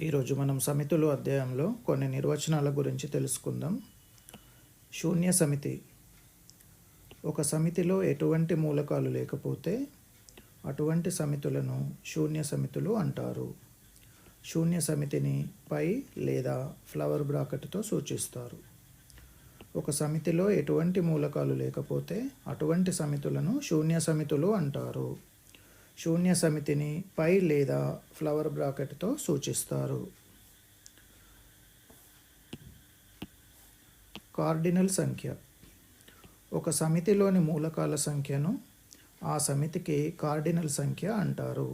ఈరోజు మనం సమితులు అధ్యాయంలో కొన్ని నిర్వచనాల గురించి తెలుసుకుందాం. శూన్య సమితి. ఒక సమితిలో ఎటువంటి మూలకాలు లేకపోతే అటువంటి సమితులను శూన్య సమితులు అంటారు. శూన్య సమితిని పై లేదా ఫ్లవర్ బ్రాకెట్తో సూచిస్తారు. ఒక సమితిలో ఎటువంటి మూలకాలు లేకపోతే అటువంటి సమితులను శూన్య సమితులు అంటారు. శూన్య సమితిని పై లేదా ఫ్లవర్ బ్రాకెట్తో సూచిస్తారు. కార్డినల్ సంఖ్య. ఒక సమితిలోని మూలకాల సంఖ్యను ఆ సమితికి కార్డినల్ సంఖ్య అంటారు.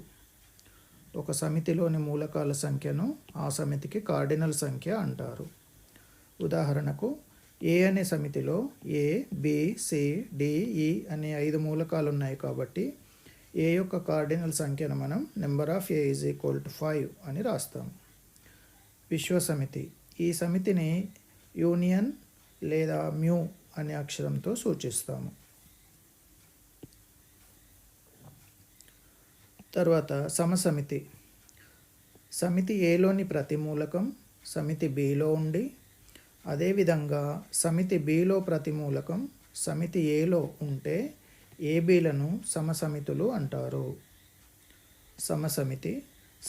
ఒక సమితిలోని మూలకాల సంఖ్యను ఆ సమితికి కార్డినల్ సంఖ్య అంటారు. ఉదాహరణకు ఏ అనే సమితిలో ఏ, బి, సి, డి, ఈ అనే 5 మూలకాలు ఉన్నాయి కాబట్టి ఏ యొక్క కార్డినల్ సంఖ్యను మనం number of A is equal to 5 అని రాస్తాం. విశ్వసమితి. ఈ సమితిని యూనియన్ లేదా మ్యూ అనే అక్షరంతో సూచిస్తాము. తర్వాత సమసమితి. సమితి ఏలోని ప్రతి మూలకం సమితి బిలో ఉండి అదేవిధంగా సమితి బిలో ప్రతి మూలకం సమితి ఏలో ఉంటే ఏబీలను సమసమితులు అంటారు. సమసమితి.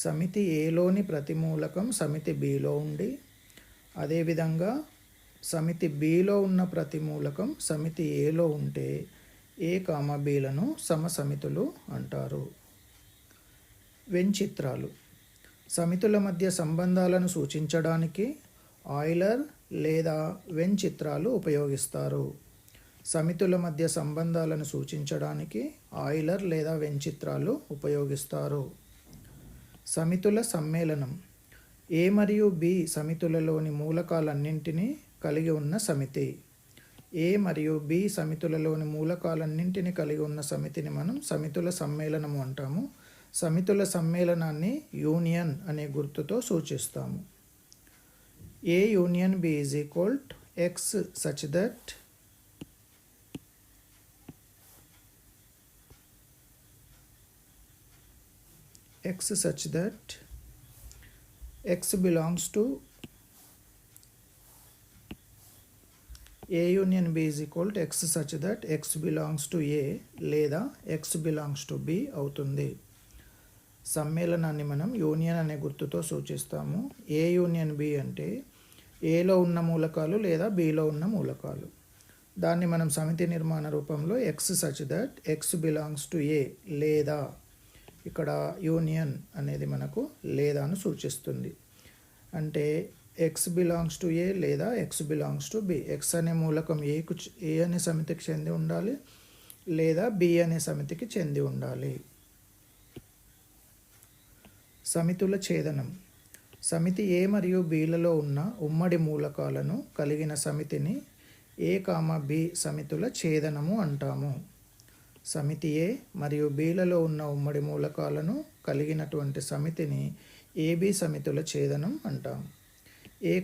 సమితి ఏలోని ప్రతి మూలకం సమితి బిలో ఉండి అదేవిధంగా సమితి బిలో ఉన్న ప్రతి మూలకం సమితి ఏలో ఉంటే ఏ బీలను సమసమితులు అంటారు. వెన్-చిత్రాలు. సమితుల మధ్య సంబంధాలను సూచించడానికి ఆయిలర్ లేదా వెన్ చిత్రాలు ఉపయోగిస్తారు. సమితుల మధ్య సంబంధాలను సూచించడానికి ఆయిలర్ లేదా వెన్ చిత్రాలు ఉపయోగిస్తారు. సమితుల సమ్మేళనం. ఏ మరియు బి సమితులలోని మూలకాలన్నింటినీ కలిగి ఉన్న సమితి. ఏ మరియు బి సమితులలోని మూలకాలన్నింటినీ కలిగి ఉన్న సమితిని మనం సమితుల సమ్మేళనము అంటాము. సమితుల సమ్మేళనాన్ని యూనియన్ అనే గుర్తుతో సూచిస్తాము. A union B is equal to x such that x belongs to A union B is equal to x such that x belongs to A లేదా x belongs to B అవుతుంది. సమ్మేళనాన్ని మనం యూనియన్ అనే గుర్తుతో సూచిస్తాము. A union B అంటే ఏలో ఉన్న మూలకాలు లేదా బిలో ఉన్న మూలకాలు. దాన్ని మనం సమితి నిర్మాణ రూపంలో x such that x belongs to A లేదా ఇక్కడ యూనియన్ అనేది మనకు లేదాను సూచిస్తుంది. అంటే ఎక్స్ బిలాంగ్స్ టు ఏ లేదా X belongs to B. X అనే మూలకం ఏ అనే సమితికి చెంది ఉండాలి లేదా బి అనే సమితికి చెంది ఉండాలి. సమితుల ఛేదనం. సమితి ఏ మరియు బిలలో ఉన్న ఉమ్మడి మూలకాలను కలిగిన సమితిని ఏ బి సమితుల ఛేదనము అంటాము. సమితి ఏ మరియు బిలలో ఉన్న ఉమ్మడి మూలకాలను కలిగినటువంటి సమితిని ఏబి సమితుల ఛేదనం అంటాం. ఏ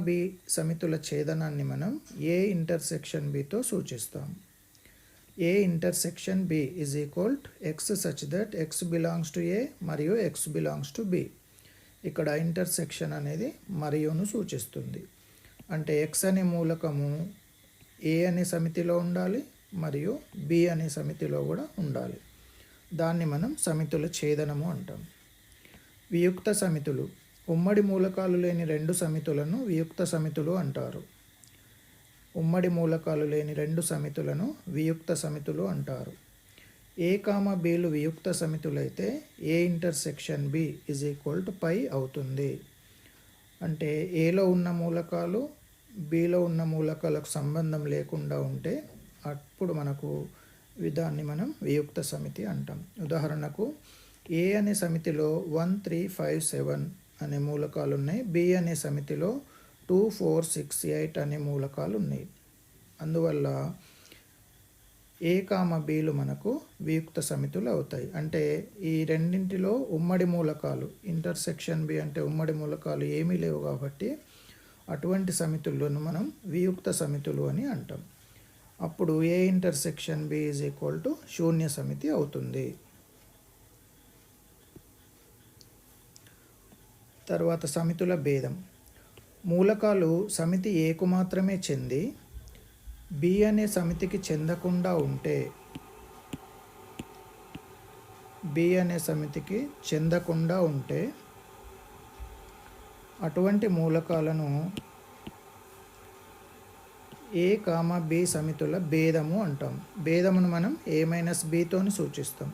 బి సమితుల ఛేదనాన్ని మనం ఏ ఇంటర్సెక్షన్ బితో సూచిస్తాం. A intersection B is equal to x such that x belongs to A మరియు ఎక్స్ బిలాంగ్స్ టు బి. ఇక్కడ ఇంటర్సెక్షన్ అనేది మరియును సూచిస్తుంది. అంటే ఎక్స్ అనే మూలకము ఏ అనే సమితిలో ఉండాలి మరియు బి అనే సమితిలో కూడా ఉండాలి. దాన్ని మనం సమితుల ఛేదనము అంటాం. వియుక్త సమితులు. ఉమ్మడి మూలకాలు లేని 2 సమితులను వియుక్త సమితులు అంటారు. ఉమ్మడి మూలకాలు లేని 2 సమితులను వియుక్త సమితులు అంటారు. ఏ బిలు వియుక్త సమితులైతే A intersection B is equal to phi అవుతుంది. అంటే ఏలో ఉన్న మూలకాలు బిలో ఉన్న మూలకాలకు సంబంధం లేకుండా ఉంటే అప్పుడు మనకు దాన్ని మనం వియుక్త సమితి అంటాం. ఉదాహరణకు ఏ అనే సమితిలో 1, 3, 5, 7 అనే మూలకాలు ఉన్నాయి. బి అనే సమితిలో 2, 4, 6, 8 అనే మూలకాలు ఉన్నాయి. అందువల్ల ఏ బిలు మనకు వియుక్త సమితులు అవుతాయి. అంటే ఈ రెండింటిలో ఉమ్మడి మూలకాలు ఇంటర్సెక్షన్ బి అంటే ఉమ్మడి మూలకాలు ఏమీ లేవు కాబట్టి అటువంటి సమితులను మనం వియుక్త సమితులు అని అంటాం. అప్పుడు A intersection B is equal to శూన్య సమితి అవుతుంది. తర్వాత సమితుల భేదం. మూలకాలు సమితి ఏకు మాత్రమే చెంది బి అనే సమితికి చెందకుండా ఉంటే అటువంటి మూలకాలను ఏ కామ బి సమితుల భేదము అంటాం. భేదమును మనం a - bతోని సూచిస్తాం.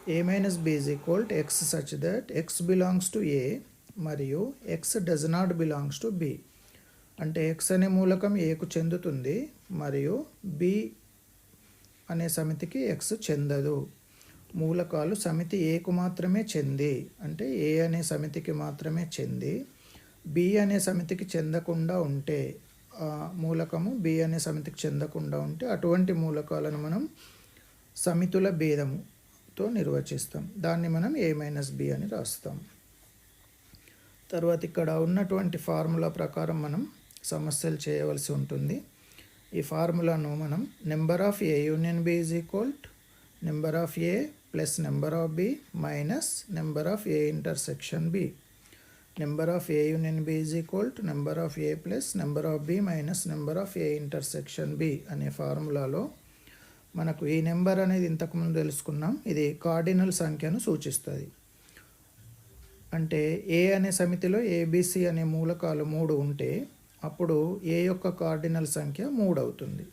a - b = x such that x belongs to a మరియు x does not belongs to b. అంటే x అనే మూలకం ఏకు చెందుతుంది మరియు b అనే సమితికి x చెందదు. మూలకాలు సమితి ఏకు మాత్రమే చెంది, అంటే ఏ అనే సమితికి మాత్రమే చెంది బి అనే సమితికి చెందకుండా ఉంటే, ఆ మూలకము బి అనే సమితికి చెందకుండా ఉంటే అటువంటి మూలకాలను మనం సమితుల భేదముతో నిర్వచిస్తాం. దాన్ని మనం a - b అని రాస్తాం. తర్వాత ఇక్కడ ఉన్నటువంటి ఫార్ములా ప్రకారం మనం సమస్యలు చేయవలసి ఉంటుంది. ఈ ఫార్ములాను మనం number of a union b number of a plus number of b minus number of a intersection b. Number of a union b number of a plus number of b minus number of a intersection b అనే ఫార్ములాలో మనకు ఈ number అనేది ఇంతకుముందు తెలుసుకున్నాం. ఇది cardinal సంఖ్యను సూచిస్తుంది. అంటే ఏ అనే సమితిలో ABC అనే మూలకాలు 3 ఉంటే అప్పుడు ఏ యొక్క కార్డినల్ సంఖ్య 3 అవుతుంది.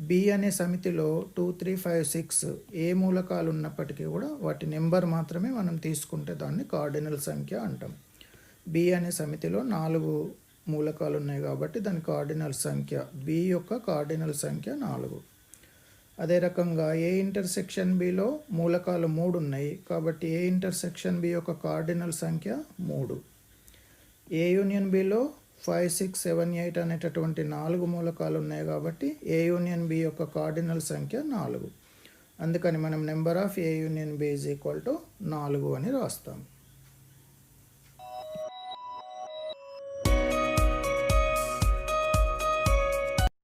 బి అనే సమితిలో 2, 3, 5, 6 ఏ మూలకాలు ఉన్నప్పటికీ కూడా వాటి నెంబర్ మాత్రమే మనం తీసుకుంటే దాన్ని కార్డినల్ సంఖ్య అంటాం. బి అనే సమితిలో 4 మూలకాలు ఉన్నాయి కాబట్టి దాని కార్డినల్ సంఖ్య, బి యొక్క కార్డినల్ సంఖ్య 4. అదే రకంగా ఏ ఇంటర్సెక్షన్ బిలో మూలకాలు 3 ఉన్నాయి కాబట్టి ఏ ఇంటర్సెక్షన్ బి యొక్క కార్డినల్ సంఖ్య 3. ఏ యూనియన్ బిలో 5, 6, 7, 8 అనేటటువంటి 4 మూలకాలు ఉన్నాయి కాబట్టి ఏ యూనియన్ బి యొక్క కార్డినల్ సంఖ్య 4. అందుకని మనం number of A union B = 4 అని రాస్తాం.